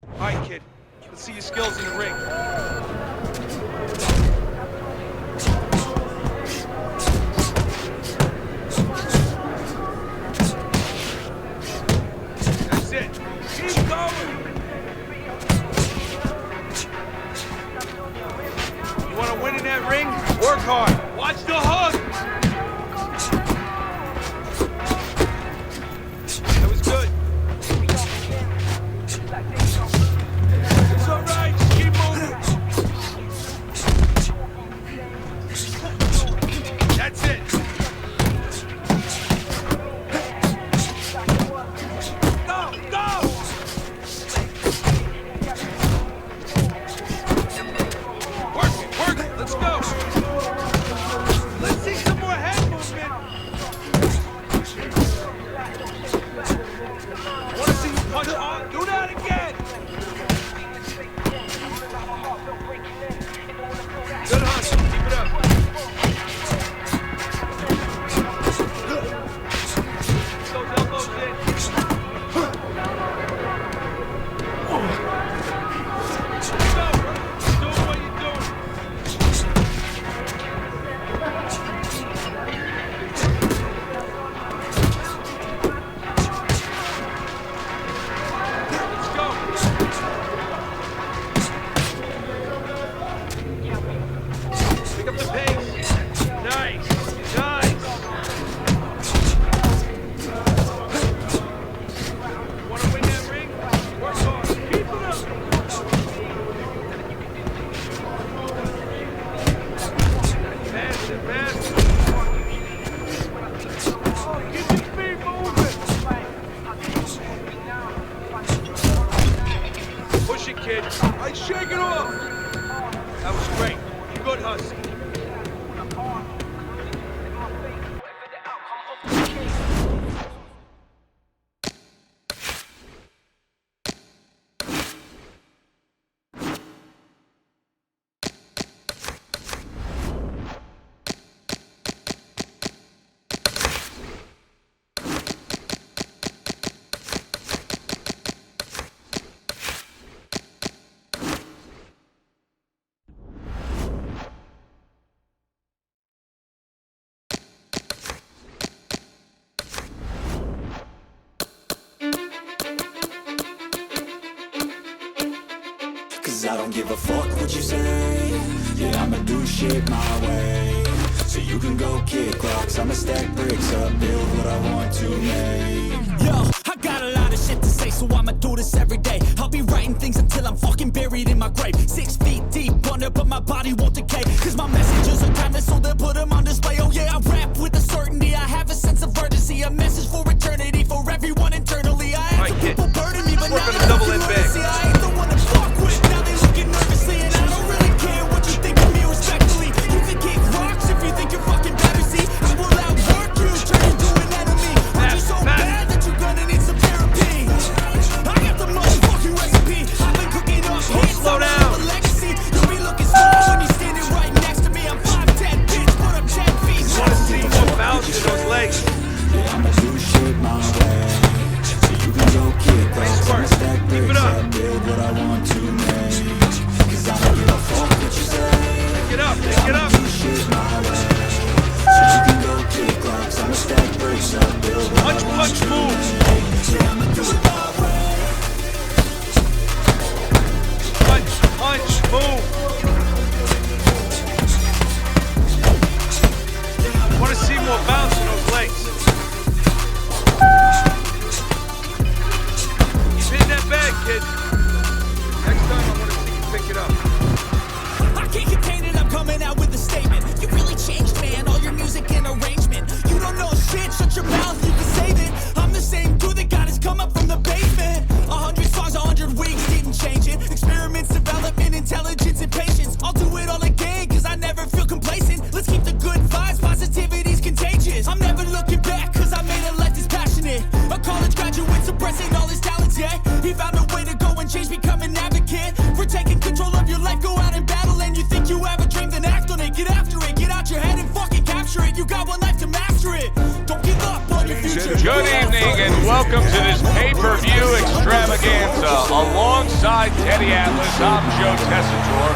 All right, kid. Let's see your skills in the ring. That's it. Keep going. You want to win in that ring? Work hard. Watch the hook. That was good. It's all right. Just keep moving. That's it. Go, go. Work it. Let's go. Let's see some more head movement. Want to see you punch hard? Do that again. Good hustle. Keep it up. Those elbows in. Go. Doing what you're doing. Let's go. Pick up the pace. Nice. Want to win that ring? Work hard. Keep it up. Faster. Keep your feet moving. Push it, kid. Right, shake it off. That was great. Good hustle. Cause I don't give a fuck what you say. Yeah, I'ma do shit my way. So you can go kick rocks, I'ma stack bricks up, build what I want to make. Yo, I got a lot of shit to say, so I'ma do this every day. I'll be writing things until I'm fucking buried in my grave. 6 feet deep under, but my body won't decay. Cause my messages are timeless, so they'll put them on display. Oh yeah, I rap with a certainty, I have a sense of urgency. A message for eternity, for everyone internally. I had some people burning me, but now Work on the double they're end looking to bag. see I ain't the one to fuck with. Now they looking nervously, and I don't really care what you think of me respectfully. You can kick rocks if you think you're fucking better, see. I will outwork you, turn you to an enemy. I'm just so bad that you're gonna need some therapy. I got the motherfucking recipe. I've been cooking up hits, slow I'm down. a legacy. You'll be looking slow when you're standing right next to me. I'm 5'10", Good evening and welcome to this pay-per-view extravaganza. Alongside Teddy Atlas, I'm Joe Tessitore,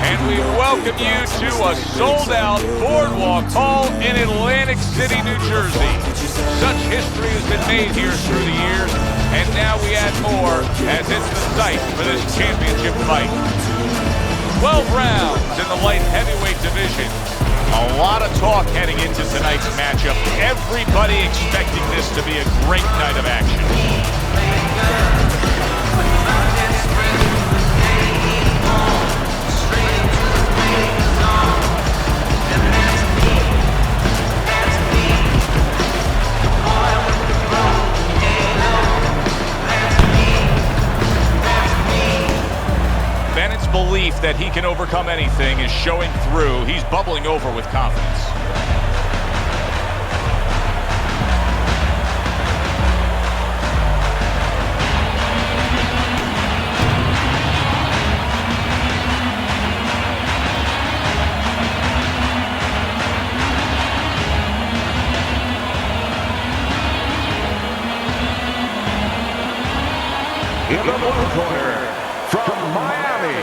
and we welcome you to a sold-out Boardwalk Hall in Atlantic City, New Jersey. Such history has been made here through the years, and now we add more as it's the site for this championship fight. 12 rounds in the light heavyweight division. A lot of talk heading into tonight's matchup. Everybody expecting this to be a great night of action. Bennett's belief that he can overcome anything is showing through. He's bubbling over with confidence. In the blue corner, from Miami,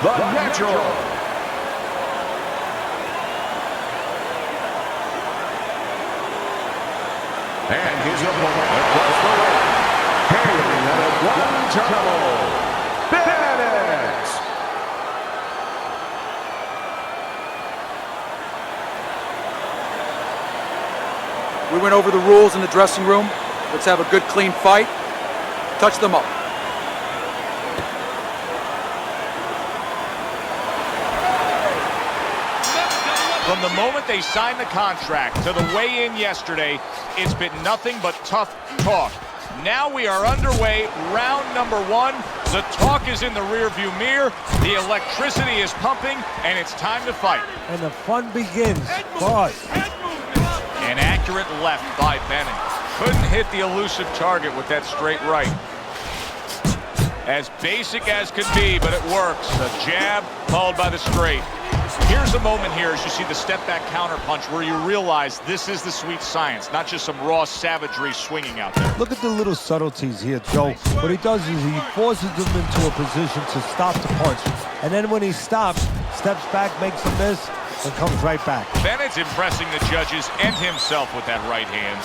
the Natural. And his opponent across the way, hailing out of Guantanamo, Bennett. We went over the rules in the dressing room. Let's have a good, clean fight. Touch them up. From the moment they signed the contract to the weigh-in yesterday, it's been nothing but tough talk. Now we are underway, round number one. The talk is in the rearview mirror, the electricity is pumping, and it's time to fight. And the fun begins for us. An accurate left by Bennett. Couldn't hit the elusive target with that straight right. As basic as could be, but it works. A jab followed by the straight. Here's a moment here as you see the step-back counter-punch where you realize this is the sweet science, not just some raw savagery swinging out there. Look at the little subtleties here, Joe. What he does is he forces him into a position to stop the punch. And then when he stops, steps back, makes a miss, and comes right back. Bennett's impressing the judges and himself with that right hand.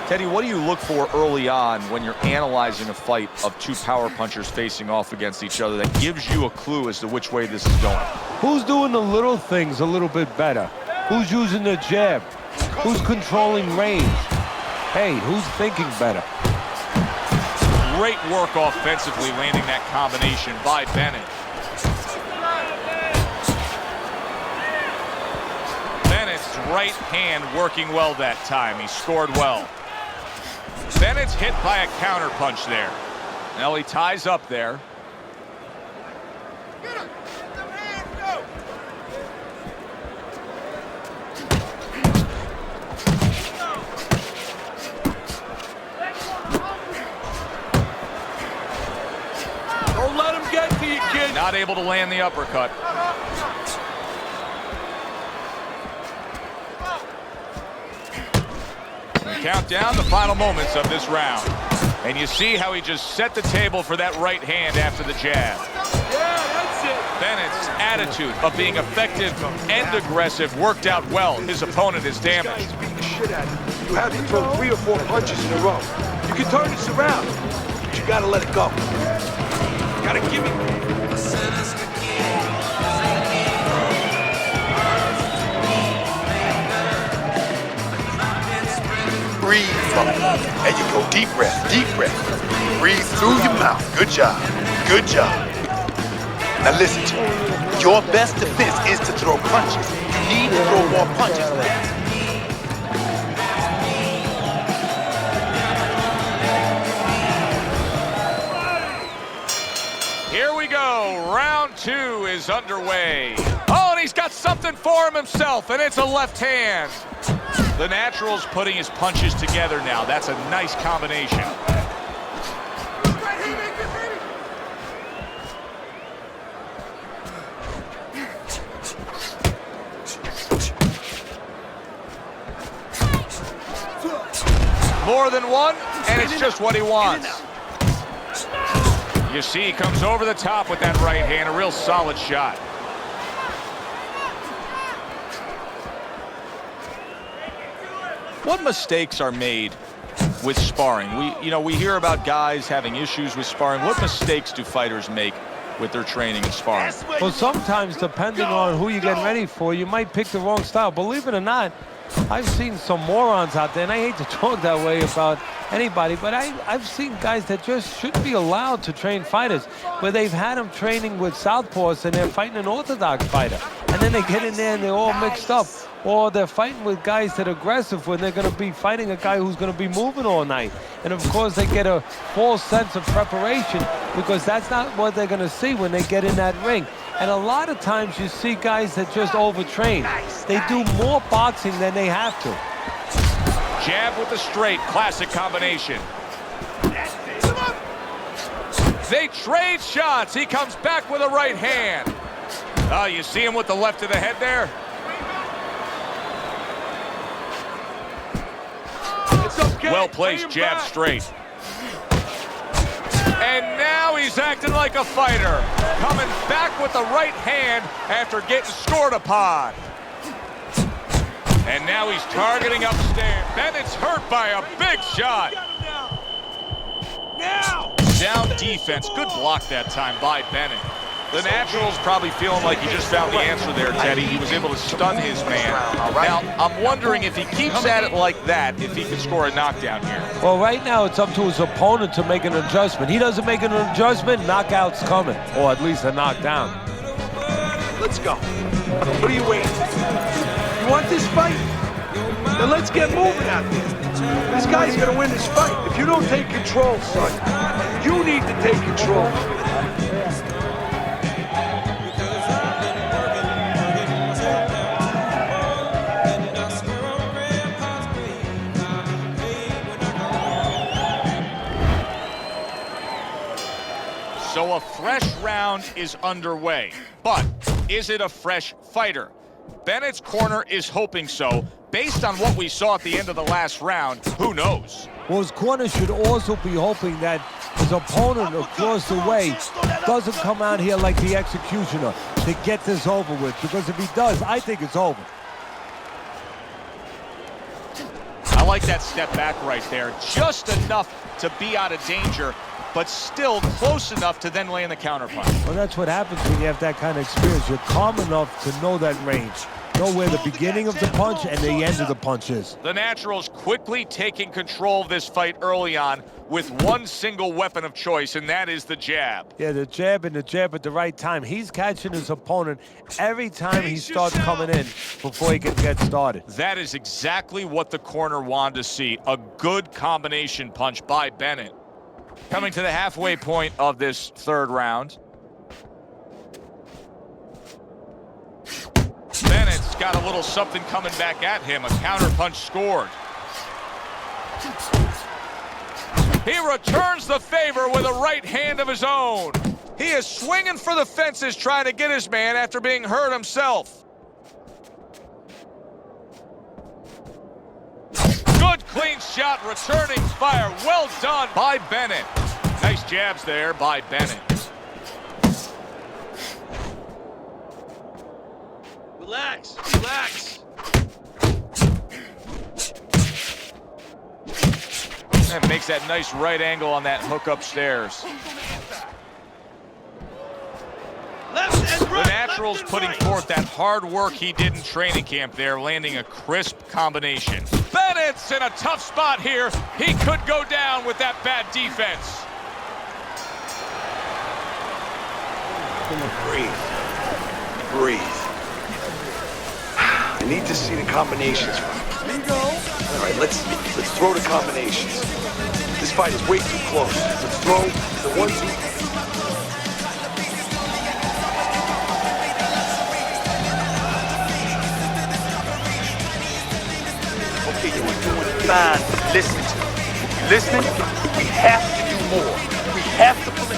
Teddy, what do you look for early on when you're analyzing a fight of two power punchers facing off against each other that gives you a clue as to which way this is going? Who's doing the little things a little bit better? Who's using the jab? Who's controlling range? Hey, who's thinking better? Great work offensively landing that combination by Bennett. Bennett's right hand working well that time. He scored well. Bennett's hit by a counter punch there. Now he ties up there. Don't let him get to you, kid. Not able to land the uppercut. Count down the final moments of this round. And you see how he just set the table for that right hand after the jab. Yeah, that's it. Bennett's attitude of being effective and aggressive worked out well. His opponent is damaged. He's beating the shit out of you. You have to throw 3 or 4 punches in a row. You can turn this around, but you gotta let it go. You gotta give me. Breathe from it. There you go. Deep breath, deep breath. Breathe through your mouth. Good job. Good job. Now listen to me. Your best defense is to throw punches. You need to throw more punches. Here we go. Round 2 is underway. Oh, and he's got something for him himself, and it's a left hand. The Natural's putting his punches together now. That's a nice combination. more than one, and it's just what he wants. You see, he comes over the top with that right hand, a real solid shot. What mistakes are made with sparring? We hear about guys having issues with sparring. What mistakes do fighters make with their training and sparring? Well, sometimes, depending on who you're getting ready for, you might pick the wrong style. Believe it or not, I've seen some morons out there, and I hate to talk that way about anybody, but I've seen guys that just shouldn't be allowed to train fighters, where they've had them training with southpaws and they're fighting an orthodox fighter. And then they get in there and they're all mixed up. Or they're fighting with guys that are aggressive when they're going to be fighting a guy who's going to be moving all night. And of course, they get a false sense of preparation because that's not what they're going to see when they get in that ring. And a lot of times you see guys that just overtrain. They do more boxing than they have to. Jab with the straight, classic combination. They trade shots. He comes back with a right hand. Oh, you see him with the left of the head there? Well-placed jab straight. And now he's acting like a fighter. Coming back with the right hand after getting scored upon. And now he's targeting upstairs. Bennett's hurt by a big shot. Sound defense. Good block that time by Bennett. The Natural's probably feeling like he just found the answer there, Teddy. He was able to stun his man. Now, I'm wondering if he keeps at it like that, if he can score a knockdown here. Well, right now it's up to his opponent to make an adjustment. He doesn't make an adjustment, knockout's coming, or at least a knockdown. Let's go. What are you waiting for? You want this fight? Then let's get moving out there. This guy's gonna win this fight. If you don't take control, son, you need to take control. So a fresh round is underway, but is it a fresh fighter? Bennett's corner is hoping so. Based on what we saw at the end of the last round, who knows? Well, his corner should also be hoping that his opponent across the way doesn't come out here like the executioner to get this over with, because if he does, I think it's over. I like that step back right there. Just enough to be out of danger, but still close enough to then land the counterpunch. Well, that's what happens when you have that kind of experience. You're calm enough to know that range. Know where the beginning of the punch and the end of the punch is. The Naturals quickly taking control of this fight early on with one single weapon of choice, and that is the jab. Yeah, the jab and the jab at the right time. He's catching his opponent every time he starts coming in before he can get started. That is exactly what the corner wanted to see. A good combination punch by Bennett. Coming to the halfway point of this third round. Bennett's got a little something coming back at him. A counterpunch scored. He returns the favor with a right hand of his own. He is swinging for the fences trying to get his man after being hurt himself. Good clean shot, returning fire. Well done by Bennett. Nice jabs there by Bennett. Relax, relax. And makes that nice right angle on that hook upstairs. The Naturals putting forth that hard work he did in training camp there, landing a crisp combination. Bennett's in a tough spot here. He could go down with that bad defense. Breathe. Breathe. I need to see the combinations from you. All right, let's throw the combinations. This fight is way too close. Let's throw the 1-2. Okay, you are doing fine. Listen to me. You listening? We have to do more. We have to pull it.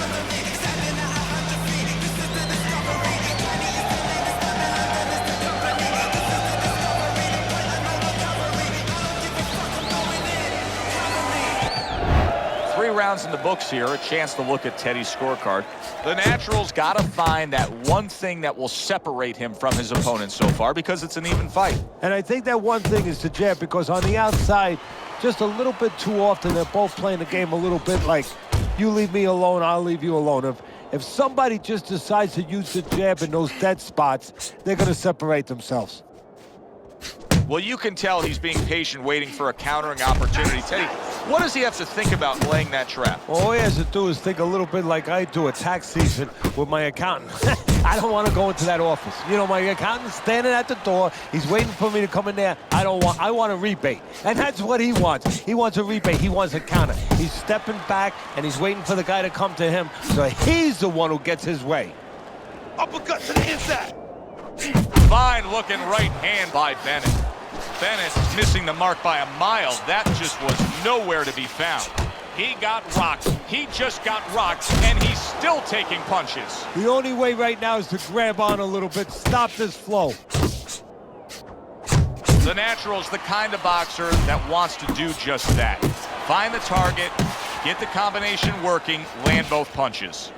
rounds in the books here, a chance to look at Teddy's scorecard. The Natural's got to find that one thing that will separate him from his opponent so far, because it's an even fight. And I think that one thing is the jab, because on the outside, just a little bit too often, they're both playing the game a little bit like, you leave me alone, I'll leave you alone. If somebody just decides to use the jab in those dead spots, they're going to separate themselves. Well, you can tell he's being patient, waiting for a countering opportunity. Teddy, what does he have to think about laying that trap? All he has to do is think a little bit like I do at tax season with my accountant. I don't want to go into that office. You know, my accountant's standing at the door. He's waiting for me to come in there. I want a rebate. And that's what he wants. He wants a rebate. He wants a counter. He's stepping back, and he's waiting for the guy to come to him, so he's the one who gets his way. Uppercut to the inside. Fine looking right hand by Bennett. Bennett missing the mark by a mile. That just was nowhere to be found. He got rocked. He just got rocked, and he's still taking punches. The only way right now is to grab on a little bit, stop this flow. The Natural's the kind of boxer that wants to do just that. Find the target, get the combination working, land both punches.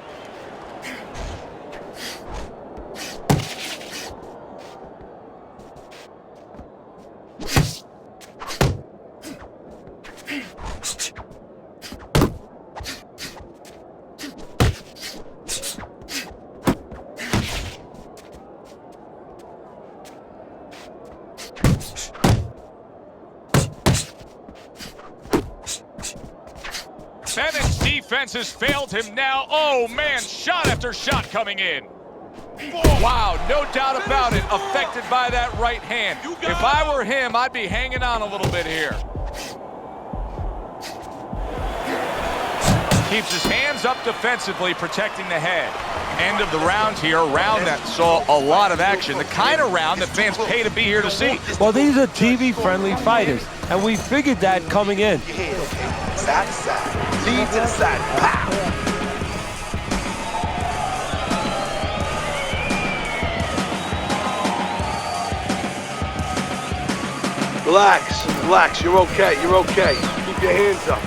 Bennett's defense has failed him now. Oh, man, shot after shot coming in. Wow, no doubt about it, affected by that right hand. If I were him, I'd be hanging on a little bit here. Keeps his hands up defensively, protecting the head. End of the round here, a round that saw a lot of action, the kind of round that fans pay to be here to see. Well, these are TV-friendly fighters, and we figured that coming in. Side to side, lead to the side, pow! Relax, relax. You're okay. You're okay. Keep your hands up.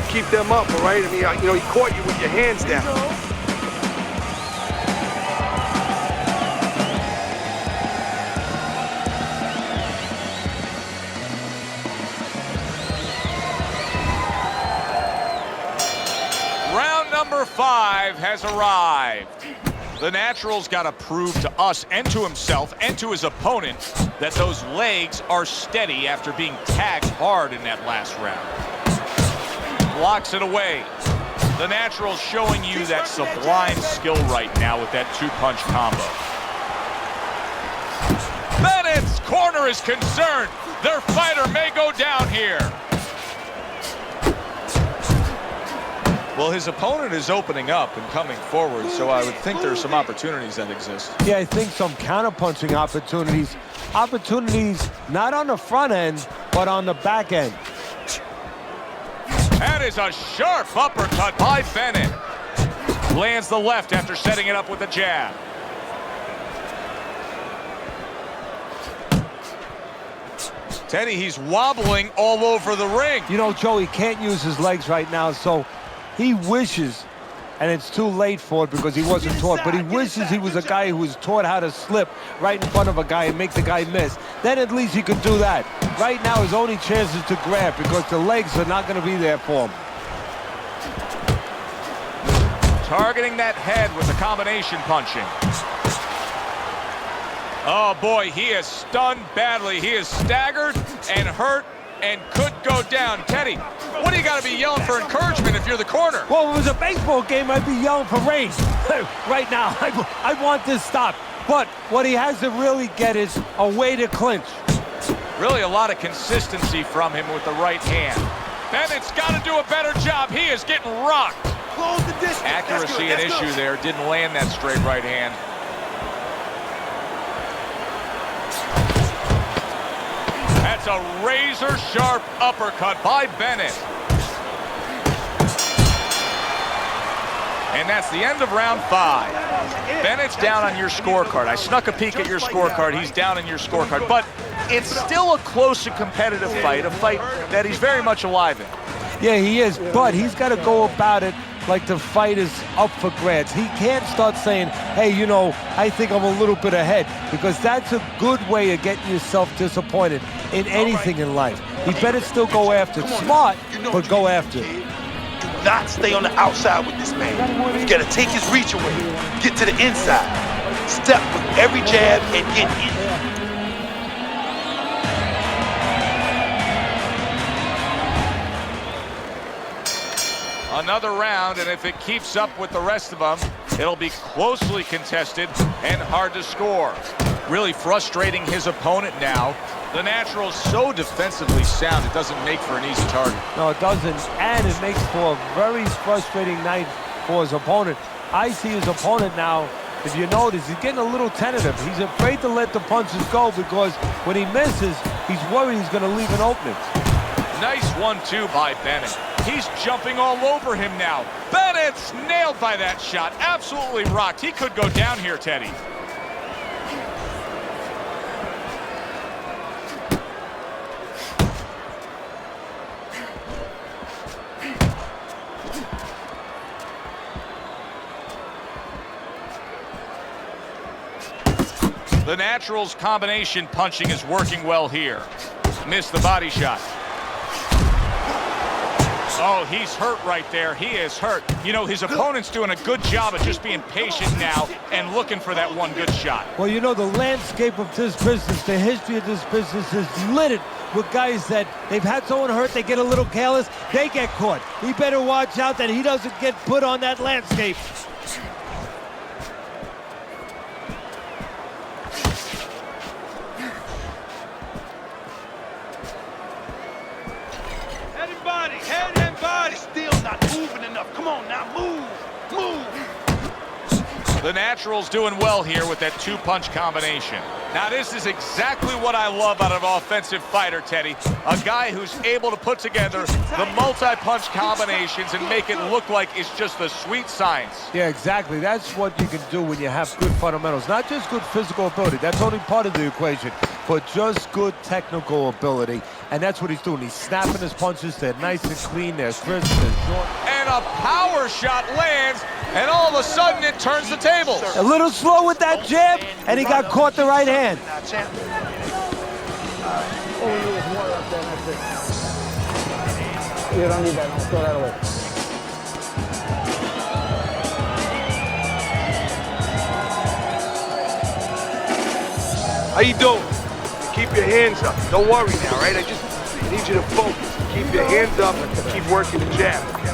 Keep them up, all right? I mean, you know, he caught you with your hands down. Round number 5 has arrived. The Natural's got to prove to us and to himself and to his opponent that those legs are steady after being tagged hard in that last round. Blocks it away. The Natural's showing you that sublime skill right now with that two-punch combo. Bennett's corner is concerned. Their fighter may go down here. Well, his opponent is opening up and coming forward, so I would think there's some opportunities that exist. Yeah, I think some counter-punching opportunities. Opportunities not on the front end, but on the back end. That is a sharp uppercut by Bennett. Lands the left after setting it up with a jab. Teddy, he's wobbling all over the ring. You know, Joe, he can't use his legs right now, so he wishes, and it's too late for it because he wasn't taught, but he wishes he was a guy who was taught how to slip right in front of a guy and make the guy miss. Then at least he could do that. Right now, his only chance is to grab because the legs are not going to be there for him. Targeting that head with the combination punching. Oh boy, he is stunned badly. He is staggered and hurt and could go down. Teddy, what do you got to be yelling for encouragement if you're the corner? Well, if it was a baseball game, I'd be yelling for rain. Right now, I want this stopped. But what he has to really get is a way to clinch. Really a lot of consistency from him with the right hand. Bennett's got to do a better job. He is getting rocked. Close the distance. Accuracy an issue there. Didn't land that straight right hand. That's a razor-sharp uppercut by Bennett. And that's the end of round 5. Bennett's down on your scorecard. I snuck a peek at your scorecard. He's down on your scorecard. But it's still a close and competitive fight, a fight that he's very much alive in. Yeah, he is, but he's got to go about it like the fight is up for grabs. He can't start saying, hey, you know, I think I'm a little bit ahead, because that's a good way of getting yourself disappointed in anything in life. He better still go after it. Smart, but go after it. Do not stay on the outside with this man. You gotta take his reach away. Get to the inside. Step with every jab and get in. Another round, and if it keeps up with the rest of them, it'll be closely contested and hard to score. Really frustrating his opponent now. The Natural's so defensively sound, it doesn't make for an easy target. No, it doesn't, and it makes for a very frustrating night for his opponent. I see his opponent now, if you notice, he's getting a little tentative. He's afraid to let the punches go, because when he misses, he's worried he's going to leave an opening. Nice 1-2 by Bennett. He's jumping all over him now. Bennett's nailed by that shot. Absolutely rocked. He could go down here, Teddy. The Natural's combination punching is working well here. Missed the body shot. Oh, he's hurt right there. He is hurt. You know, his opponent's doing a good job of just being patient now and looking for that one good shot. Well, you know, the landscape of this business, the history of this business is littered with guys that they've had someone hurt, they get a little careless, they get caught. He better watch out that he doesn't get put on that landscape. Head and body. Still not moving enough. Come on now, move. The Natural's doing well here with that two-punch combination. Now, this is exactly what I love out of an offensive fighter, Teddy. A guy who's able to put together the multi-punch combinations and make it look like it's just the sweet science. Yeah, exactly. That's what you can do when you have good fundamentals. Not just good physical ability. That's only part of the equation. But just good technical ability. And that's what he's doing. He's snapping his punches. They're nice and clean. They're crisp. They're short. And a power shot lands, and all of a sudden it turns the tables. A little slow with that jab, and he got caught the right hand. You don't need that. I'll throw that away. How you doing? Keep your hands up. Don't worry now, right? I just need you to focus. Keep your hands up and keep working the jab, okay?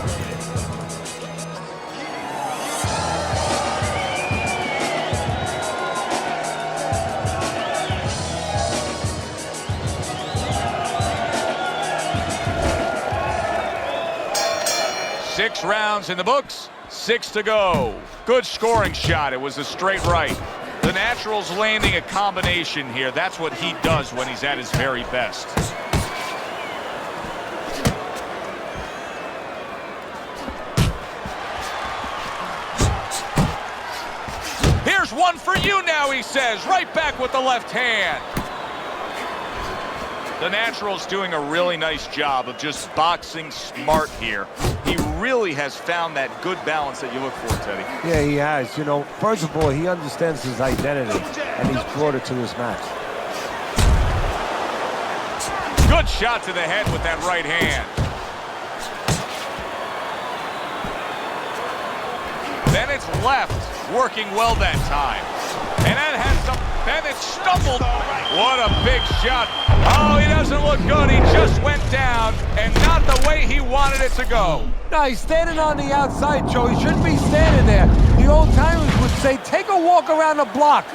Six rounds in the books, 6 to go. Good scoring shot. It was a straight right. The Natural's landing a combination here. That's what he does when he's at his very best. Here's one for you now, he says. Right back with the left hand. The Natural's doing a really nice job of just boxing smart here. He really has found that good balance that you look for, Teddy. Yeah, he has. You know, first of all, he understands his identity, and he's brought it to this match. Good shot to the head with that right hand. Bennett's left, working well that time. And that has some... Bennett stumbled. What a big shot. Oh, he doesn't look good. He just went down, and not the way he wanted it to go. No, he's standing on the outside, Joe. He shouldn't be standing there. The old timers would say, take a walk around the block.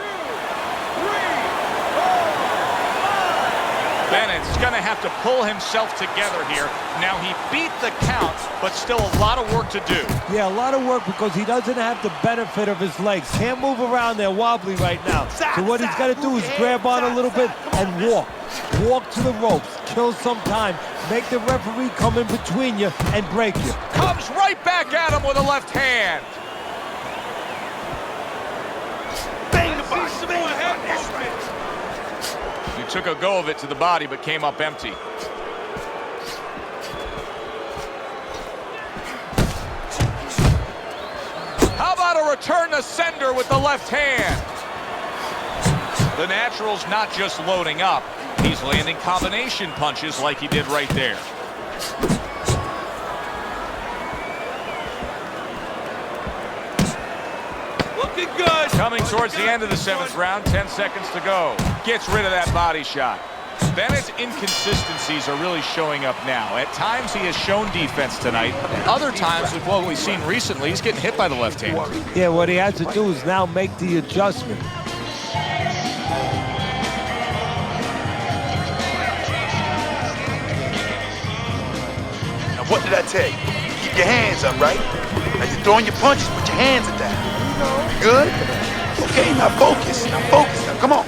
Bennett's going to have to pull himself together here. Now, he beat the count, but still a lot of work to do. Yeah, a lot of work because he doesn't have the benefit of his legs. Can't move around. They're wobbly right now. So what he's got to do is grab on a little bit and walk. Walk to the ropes. Kill some time. Make the referee come in between you and break you. Comes right back at him with a left hand. Bang the box. He took a go of it to the body, but came up empty. return the sender with the left hand. The Natural's not just loading up. He's landing combination punches like he did right there. Looking good. Coming towards the end of the 7th round, 10 seconds to go. Gets rid of that body shot. Bennett's inconsistencies are really showing up now. At times he has shown defense tonight. Other times, with what we've seen recently, he's getting hit by the left hand. Yeah, what he has to do is now make the adjustment. Now, what did I tell you? Keep your hands up, right? Now you're throwing your punches, put your hands at that. You good? Okay, now focus. Now focus. Now come on.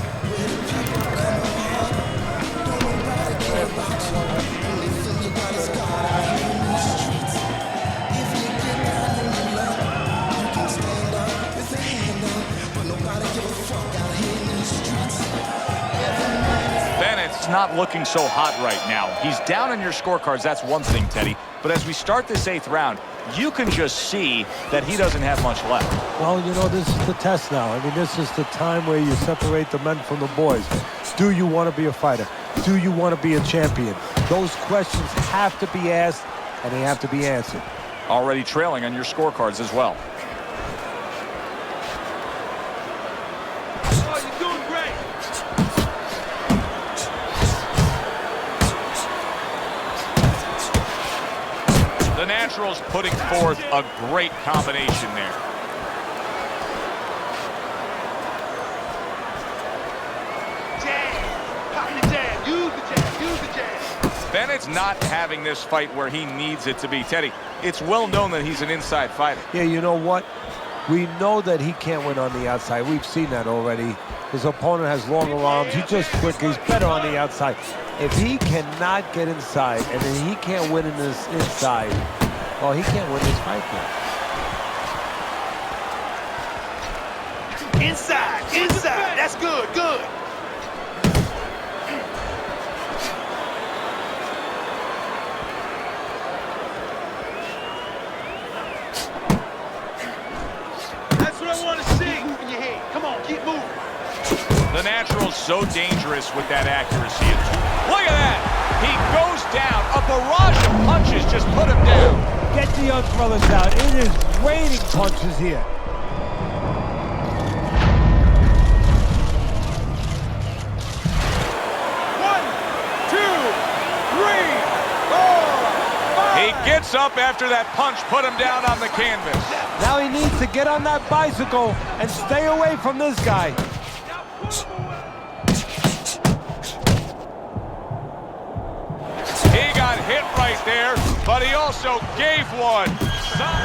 Bennett's not looking so hot right now. He's down on your scorecards, that's one thing, Teddy. But as we start this 8th round, you can just see that he doesn't have much left. Well, you know, this is the test now. I mean, this is the time where you separate the men from the boys. Do you want to be a fighter? Do you want to be a champion? Those questions have to be asked, and they have to be answered. Already trailing on your scorecards as well. Oh, you're doing great. The Natural's putting forth a great combination there. Bennett's not having this fight where he needs it to be. Teddy, it's well known that he's an inside fighter. Yeah, you know what? We know that he can't win on the outside. We've seen that already. His opponent has longer arms. He's just quicker. He's better on the outside. If he cannot get inside and then he can't win in this inside, well, he can't win this fight then. Inside. That's good. That's what I want to see. Moving your head. Come on, keep moving. The Natural's so dangerous with that accuracy. Look at that! He goes down. A barrage of punches just put him down. Get the young brothers out. It is raining punches here. He gets up after that punch put him down on the canvas. Now he needs to get on that bicycle and stay away from this guy. He got hit right there, but he also gave one.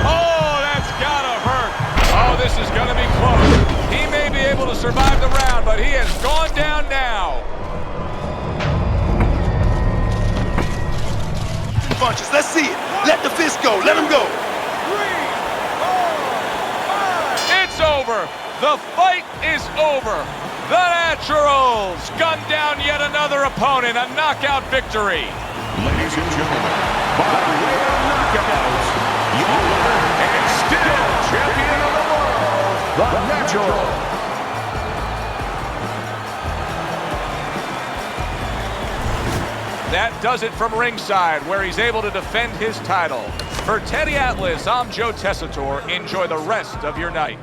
Oh, that's gotta hurt. Oh, this is gonna be close. He may be able to survive the round, but he has gone down now. Punches. Let's see it. Let the fist go. Let him go. 3, 4, 5. It's over. The fight is over. The Naturals gun down yet another opponent. A knockout victory. Ladies and gentlemen, by way of knockout, your winner and still champion of the world, the Natural. That does it from ringside, where he's able to defend his title. For Teddy Atlas, I'm Joe Tessitore. Enjoy the rest of your night.